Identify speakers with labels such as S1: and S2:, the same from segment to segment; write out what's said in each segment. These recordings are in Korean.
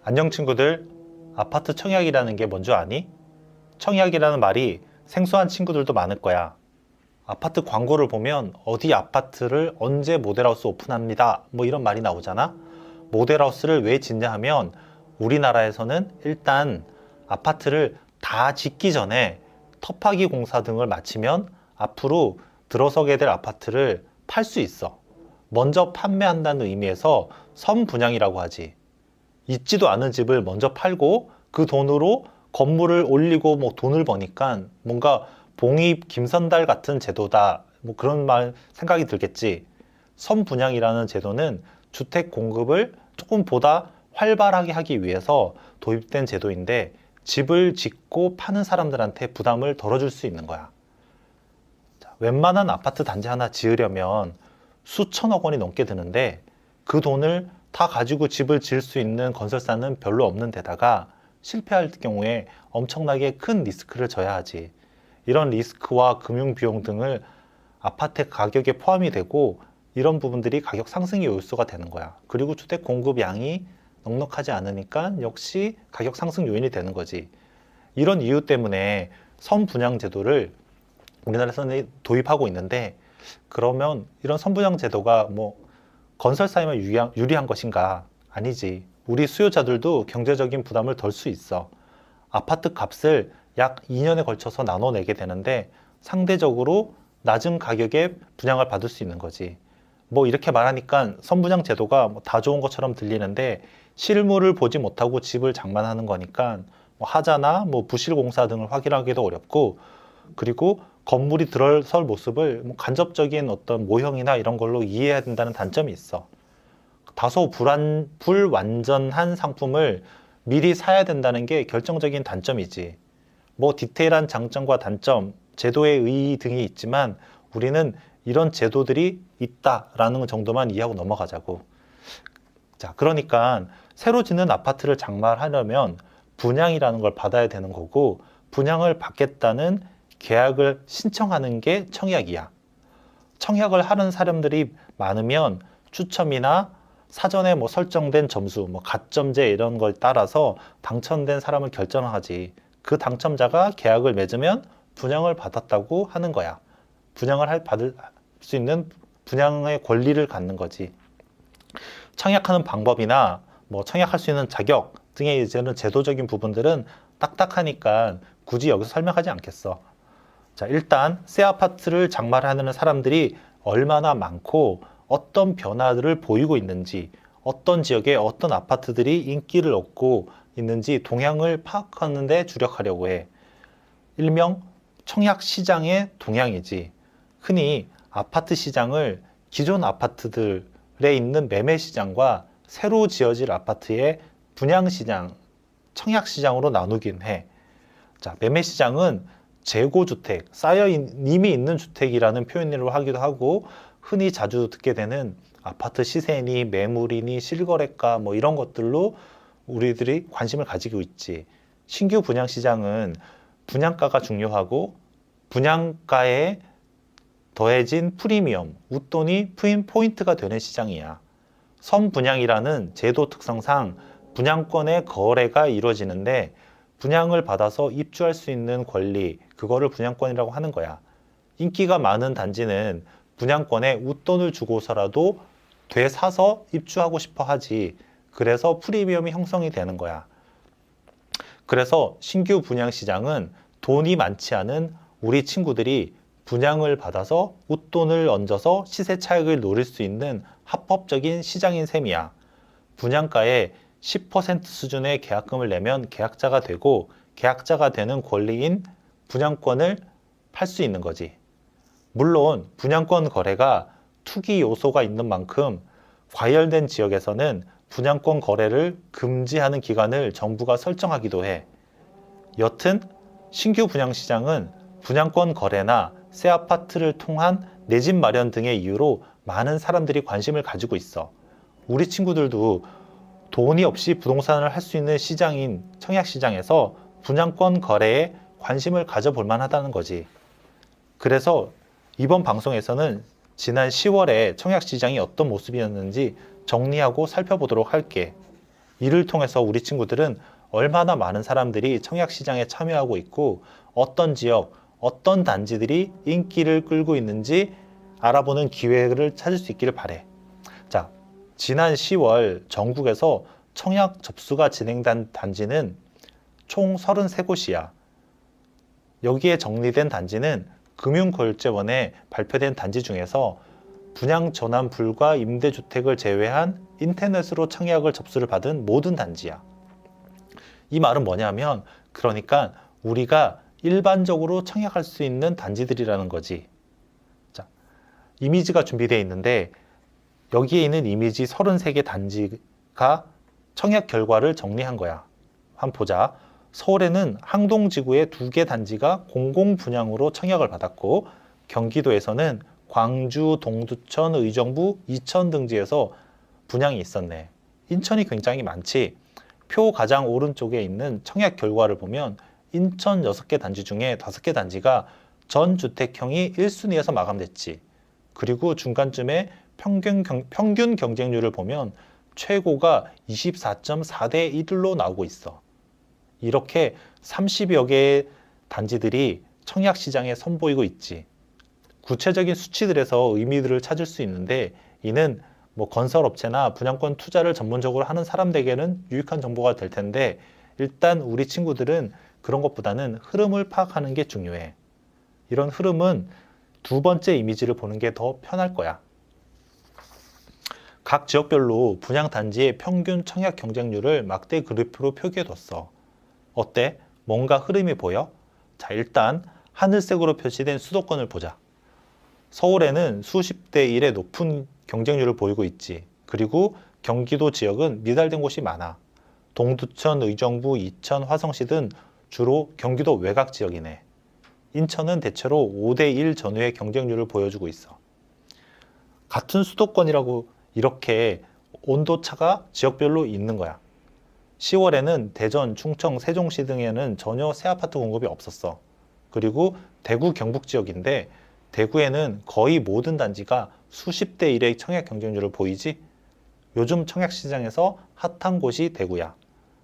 S1: 안녕 친구들, 아파트 청약이라는 게 뭔 줄 아니? 청약이라는 말이 생소한 친구들도 많을 거야. 아파트 광고를 보면 어디 아파트를 언제 모델하우스 오픈합니다. 뭐 이런 말이 나오잖아. 모델하우스를 왜 짓냐 하면 우리나라에서는 일단 아파트를 다 짓기 전에 터파기 공사 등을 마치면 앞으로 들어서게 될 아파트를 팔 수 있어. 먼저 판매한다는 의미에서 선분양이라고 하지. 있지도 않은 집을 먼저 팔고 그 돈으로 건물을 올리고 뭐 돈을 버니까 뭔가 봉입 김선달 같은 제도다. 뭐 그런 말 생각이 들겠지. 선분양이라는 제도는 주택 공급을 조금 보다 활발하게 하기 위해서 도입된 제도인데 집을 짓고 파는 사람들한테 부담을 덜어줄 수 있는 거야. 자, 웬만한 아파트 단지 하나 지으려면 수천억 원이 넘게 드는데 그 돈을 다 가지고 집을 지을 수 있는 건설사는 별로 없는 데다가 실패할 경우에 엄청나게 큰 리스크를 져야 하지. 이런 리스크와 금융 비용 등을 아파트 가격에 포함이 되고 이런 부분들이 가격 상승의 요소가 되는 거야. 그리고 주택 공급 양이 넉넉하지 않으니까 역시 가격 상승 요인이 되는 거지. 이런 이유 때문에 선분양 제도를 우리나라에서는 도입하고 있는데 그러면 이런 선분양 제도가 뭐 건설사에만 유리한 것인가? 아니지. 우리 수요자들도 경제적인 부담을 덜 수 있어. 아파트 값을 약 2년에 걸쳐서 나눠내게 되는데 상대적으로 낮은 가격에 분양을 받을 수 있는 거지. 뭐 이렇게 말하니까 선분양 제도가 뭐 다 좋은 것처럼 들리는데 실물을 보지 못하고 집을 장만하는 거니까 뭐 하자나 뭐 부실공사 등을 확인하기도 어렵고 그리고 건물이 들어설 모습을 뭐 간접적인 어떤 모형이나 이런 걸로 이해해야 된다는 단점이 있어. 다소 불완전한 상품을 미리 사야 된다는 게 결정적인 단점이지. 뭐 디테일한 장점과 단점, 제도의 의의 등이 있지만 우리는 이런 제도들이 있다라는 정도만 이해하고 넘어가자고. 자, 그러니까 새로 짓는 아파트를 장만하려면 분양이라는 걸 받아야 되는 거고 분양을 받겠다는 계약을 신청하는 게 청약이야. 청약을 하는 사람들이 많으면 추첨이나 사전에 뭐 설정된 점수, 뭐 가점제 이런 걸 따라서 당첨된 사람을 결정하지. 그 당첨자가 계약을 맺으면 분양을 받았다고 하는 거야. 분양을 받을 수 있는 분양의 권리를 갖는 거지. 청약하는 방법이나 뭐 청약할 수 있는 자격 등의 이제는 제도적인 부분들은 딱딱하니까 굳이 여기서 설명하지 않겠어. 자, 일단 새 아파트를 장만하는 사람들이 얼마나 많고 어떤 변화들을 보이고 있는지, 어떤 지역에 어떤 아파트들이 인기를 얻고 있는지 동향을 파악하는 데 주력하려고 해. 일명 청약 시장의 동향이지. 흔히 아파트 시장을 기존 아파트들에 있는 매매 시장과 새로 지어질 아파트의 분양 시장, 청약 시장으로 나누긴 해. 자, 매매 시장은 재고주택, 이미 있는 주택이라는 표현으로 하기도 하고 흔히 자주 듣게 되는 아파트 시세니 매물이니 실거래가 뭐 이런 것들로 우리들이 관심을 가지고 있지. 신규 분양 시장은 분양가가 중요하고 분양가에 더해진 프리미엄, 웃돈이 포인트가 되는 시장이야. 선분양이라는 제도 특성상 분양권의 거래가 이루어지는데 분양을 받아서 입주할 수 있는 권리, 그거를 분양권이라고 하는 거야. 인기가 많은 단지는 분양권에 웃돈을 주고서라도 되사서 입주하고 싶어 하지. 그래서 프리미엄이 형성이 되는 거야. 그래서 신규 분양 시장은 돈이 많지 않은 우리 친구들이 분양을 받아서 웃돈을 얹어서 시세 차익을 노릴 수 있는 합법적인 시장인 셈이야. 분양가의 10% 수준의 계약금을 내면 계약자가 되고 계약자가 되는 권리인 분양권을 팔 수 있는 거지. 물론 분양권 거래가 투기 요소가 있는 만큼 과열된 지역에서는 분양권 거래를 금지하는 기간을 정부가 설정하기도 해. 여튼 신규 분양 시장은 분양권 거래나 새 아파트를 통한 내 집 마련 등의 이유로 많은 사람들이 관심을 가지고 있어. 우리 친구들도 돈이 없이 부동산을 할 수 있는 시장인 청약시장에서 분양권 거래에 관심을 가져볼 만하다는 거지. 그래서 이번 방송에서는 지난 10월에 청약시장이 어떤 모습이었는지 정리하고 살펴보도록 할게. 이를 통해서 우리 친구들은 얼마나 많은 사람들이 청약시장에 참여하고 있고 어떤 지역, 어떤 단지들이 인기를 끌고 있는지 알아보는 기회를 찾을 수 있기를 바래. 자, 지난 10월 전국에서 청약 접수가 진행된 단지는 총 33곳이야. 여기에 정리된 단지는 금융거래원에 발표된 단지 중에서 분양 전환 불가 임대주택을 제외한 인터넷으로 청약을 접수를 받은 모든 단지야. 이 말은 뭐냐면 그러니까 우리가 일반적으로 청약할 수 있는 단지들이라는 거지. 자, 이미지가 준비되어 있는데 여기에 있는 이미지 33개 단지가 청약 결과를 정리한 거야. 한번 보자. 서울에는 항동지구의 2개 단지가 공공분양으로 청약을 받았고 경기도에서는 광주, 동두천, 의정부, 이천 등지에서 분양이 있었네. 인천이 굉장히 많지. 표 가장 오른쪽에 있는 청약 결과를 보면 인천 6개 단지 중에 5개 단지가 전 주택형이 1순위에서 마감됐지. 그리고 중간쯤에 평균 경쟁률을 보면 최고가 24.4대 1로 나오고 있어. 이렇게 30여 개의 단지들이 청약 시장에 선보이고 있지. 구체적인 수치들에서 의미들을 찾을 수 있는데 이는 건설업체나 분양권 투자를 전문적으로 하는 사람들에게는 유익한 정보가 될 텐데 일단 우리 친구들은 그런 것보다는 흐름을 파악하는 게 중요해. 이런 흐름은 두 번째 이미지를 보는 게 더 편할 거야. 각 지역별로 분양단지의 평균 청약 경쟁률을 막대 그래프로 표기해뒀어. 어때? 뭔가 흐름이 보여? 자, 일단 하늘색으로 표시된 수도권을 보자. 서울에는 수십 대 1의 높은 경쟁률을 보이고 있지. 그리고 경기도 지역은 미달된 곳이 많아. 동두천, 의정부, 이천, 화성시 등 주로 경기도 외곽 지역이네. 인천은 대체로 5대 1 전후의 경쟁률을 보여주고 있어. 같은 수도권이라고 이렇게 온도차가 지역별로 있는 거야. 10월에는 대전, 충청, 세종시 등에는 전혀 새 아파트 공급이 없었어. 그리고 대구 경북 지역인데 대구에는 거의 모든 단지가 수십 대 1의 청약 경쟁률을 보이지? 요즘 청약 시장에서 핫한 곳이 대구야.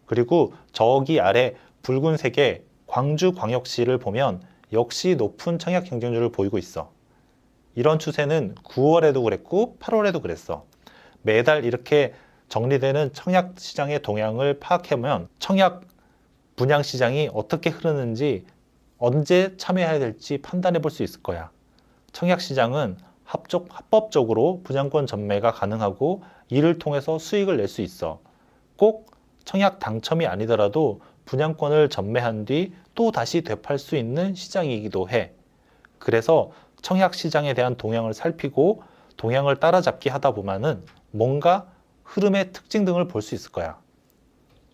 S1: 그리고 저기 아래 붉은색의 광주광역시를 보면 역시 높은 청약 경쟁률을 보이고 있어. 이런 추세는 9월에도 그랬고 8월에도 그랬어. 매달 이렇게 정리되는 청약 시장의 동향을 파악해보면 청약 분양 시장이 어떻게 흐르는지 언제 참여해야 될지 판단해 볼 수 있을 거야. 청약 시장은 합법적으로 분양권 전매가 가능하고 이를 통해서 수익을 낼 수 있어. 꼭 청약 당첨이 아니더라도 분양권을 전매한 뒤 또 다시 되팔 수 있는 시장이기도 해. 그래서 청약 시장에 대한 동향을 살피고 동향을 따라잡기 하다 보면은 뭔가 흐름의 특징 등을 볼 수 있을 거야.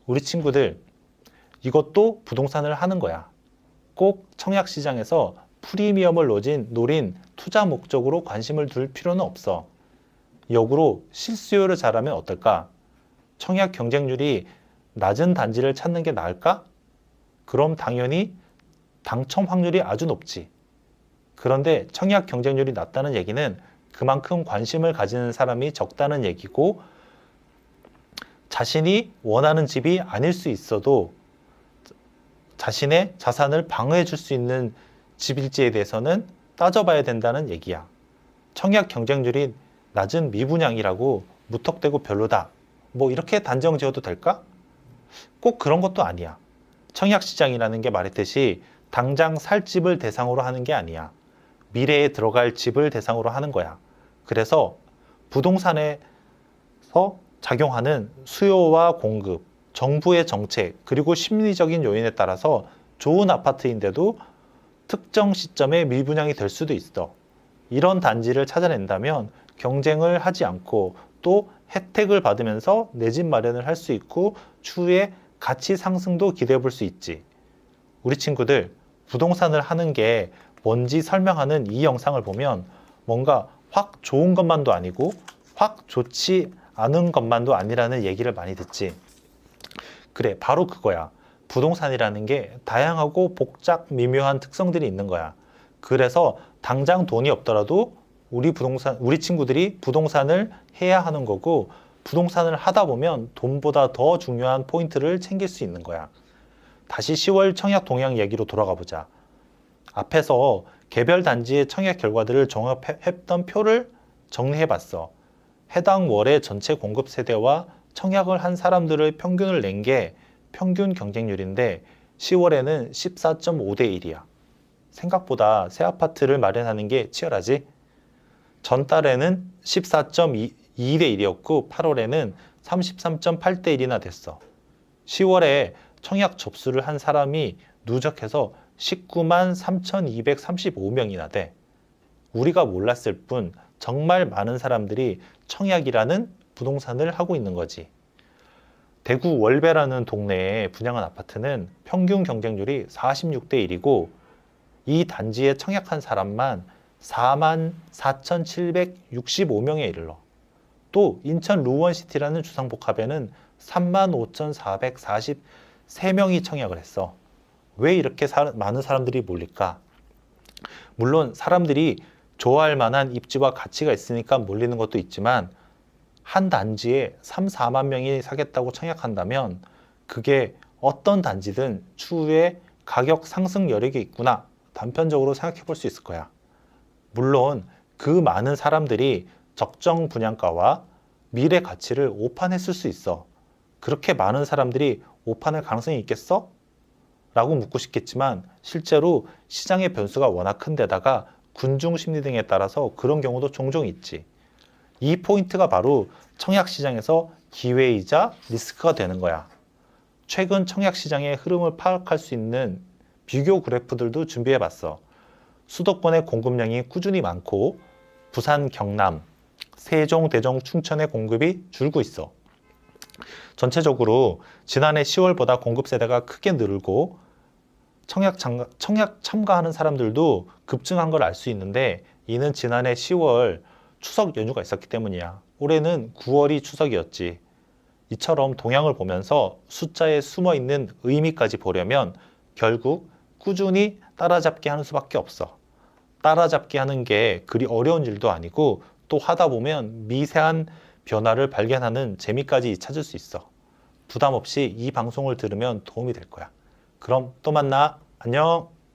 S1: 우리 친구들, 이것도 부동산을 하는 거야. 꼭 청약 시장에서 프리미엄을 노린 투자 목적으로 관심을 둘 필요는 없어. 역으로 실수요를 잘하면 어떨까? 청약 경쟁률이 낮은 단지를 찾는 게 나을까? 그럼 당연히 당첨 확률이 아주 높지. 그런데 청약 경쟁률이 낮다는 얘기는 그만큼 관심을 가지는 사람이 적다는 얘기고 자신이 원하는 집이 아닐 수 있어도 자신의 자산을 방어해 줄 수 있는 집일지에 대해서는 따져봐야 된다는 얘기야. 청약 경쟁률이 낮은 미분양이라고 무턱대고 별로다. 이렇게 단정 지어도 될까? 꼭 그런 것도 아니야. 청약 시장이라는 게 말했듯이 당장 살 집을 대상으로 하는 게 아니야. 미래에 들어갈 집을 대상으로 하는 거야. 그래서 부동산에서 작용하는 수요와 공급, 정부의 정책, 그리고 심리적인 요인에 따라서 좋은 아파트인데도 특정 시점에 미분양이 될 수도 있어. 이런 단지를 찾아낸다면 경쟁을 하지 않고 또 혜택을 받으면서 내 집 마련을 할 수 있고 추후에 가치 상승도 기대해 볼 수 있지. 우리 친구들, 부동산을 하는 게 뭔지 설명하는 이 영상을 보면 뭔가 확 좋은 것만도 아니고 확 좋지 않은 것만도 아니라는 얘기를 많이 듣지. 그래, 바로 그거야. 부동산이라는 게 다양하고 복잡 미묘한 특성들이 있는 거야. 그래서 당장 돈이 없더라도 우리 친구들이 부동산을 해야 하는 거고 부동산을 하다 보면 돈보다 더 중요한 포인트를 챙길 수 있는 거야. 다시 10월 청약 동향 얘기로 돌아가 보자. 앞에서 개별 단지의 청약 결과들을 종합했던 표를 정리해 봤어. 해당 월의 전체 공급 세대와 청약을 한 사람들의 평균을 낸 게 평균 경쟁률인데 10월에는 14.5대 1이야. 생각보다 새 아파트를 마련하는 게 치열하지? 전달에는 14.2대 1이었고 8월에는 33.8대 1이나 됐어. 10월에 청약 접수를 한 사람이 누적해서 19만 3,235명이나 돼. 우리가 몰랐을 뿐 정말 많은 사람들이 청약이라는 부동산을 하고 있는 거지. 대구 월배라는 동네에 분양한 아파트는 평균 경쟁률이 46대 1이고 이 단지에 청약한 사람만 4만 4,765명에 이르러. 또 인천 루원시티라는 주상복합에는 3만 5,443명이 청약을 했어. 왜 이렇게 많은 사람들이 몰릴까? 물론 사람들이 좋아할 만한 입지와 가치가 있으니까 몰리는 것도 있지만 한 단지에 3, 4만 명이 사겠다고 청약한다면 그게 어떤 단지든 추후에 가격 상승 여력이 있구나 단편적으로 생각해 볼 수 있을 거야. 물론 그 많은 사람들이 적정 분양가와 미래 가치를 오판했을 수 있어. 그렇게 많은 사람들이 오판할 가능성이 있겠어? 라고 묻고 싶겠지만 실제로 시장의 변수가 워낙 큰 데다가 군중 심리 등에 따라서 그런 경우도 종종 있지. 이 포인트가 바로 청약 시장에서 기회이자 리스크가 되는 거야. 최근 청약 시장의 흐름을 파악할 수 있는 비교 그래프들도 준비해 봤어. 수도권의 공급량이 꾸준히 많고 부산, 경남, 세종, 대전, 충청의 공급이 줄고 있어. 전체적으로 지난해 10월보다 공급 세대가 크게 늘고 청약 참가하는 사람들도 급증한 걸 알 수 있는데 이는 지난해 10월 추석 연휴가 있었기 때문이야. 올해는 9월이 추석이었지. 이처럼 동향을 보면서 숫자에 숨어있는 의미까지 보려면 결국 꾸준히 따라잡기 하는 수밖에 없어. 따라잡기 하는 게 그리 어려운 일도 아니고 또 하다 보면 미세한 변화를 발견하는 재미까지 찾을 수 있어. 부담 없이 이 방송을 들으면 도움이 될 거야. 그럼 또 만나. 안녕.